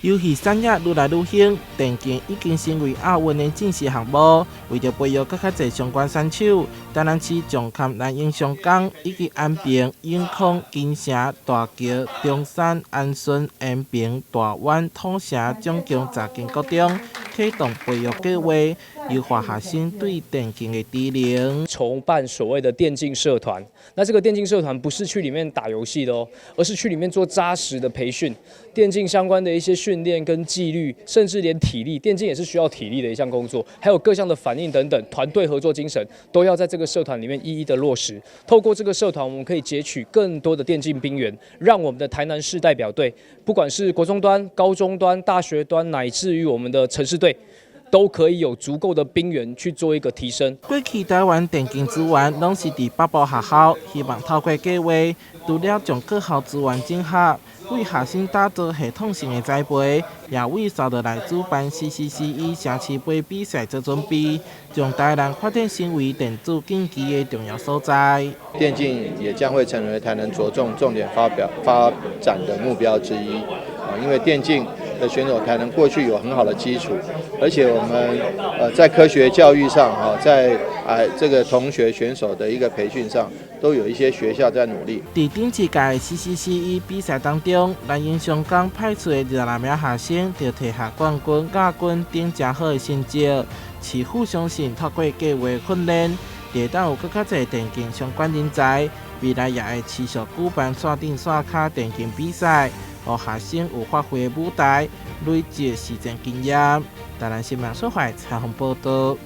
游戏产业愈来愈兴，电竞已经成为奥运的正式项目。为了培育更较侪相关选手，台南市将坎南英商港以及安平、永康、金城、大桥、中山、安顺、延平、大湾、土城总共10间高中启动培育计划，优化学生对电竞的知能。筹办所谓的电竞社团，那这个电竞社团不是去里面打游戏的哦，而是去里面做扎实的培训，电竞相关的一些训练跟纪律，甚至连体力，电竞也是需要体力的一项工作，还有各项的反应等等，团队合作精神都要在这个社团里面一一的落实。透过这个社团，我们可以截取更多的电竞兵员，让我们的台南市代表队，不管是国中端、高中端、大学端，乃至于我们的城市队，都可以有足够的兵员去做一个提升。过去台湾电竞资源拢是伫北部学校，希望透过计划，除了将各校资源整合，为学生打造系统性的栽培，也为扫落来主办 CCCE 城市杯比赛做准备，将台南发展成为电子竞技的重要所在。电竞也将会成为台南着重点发展的目标之一因为电竞的选手台南过去有很好的基础，而且我们在科学教育上在这个同学选手的一个培训上，都有一些学校在努力。在顶一届 CCCE 比赛当中，南英商港派出的26名学生就摕下冠军、亚军等真好的成绩。市府相信，透过计划训练，会当有更较侪电竞相关人才，未来也会持续举办线顶线下电竞比赛，让学生有发挥的舞台，累积实战经验。台南新闻所在采访报道。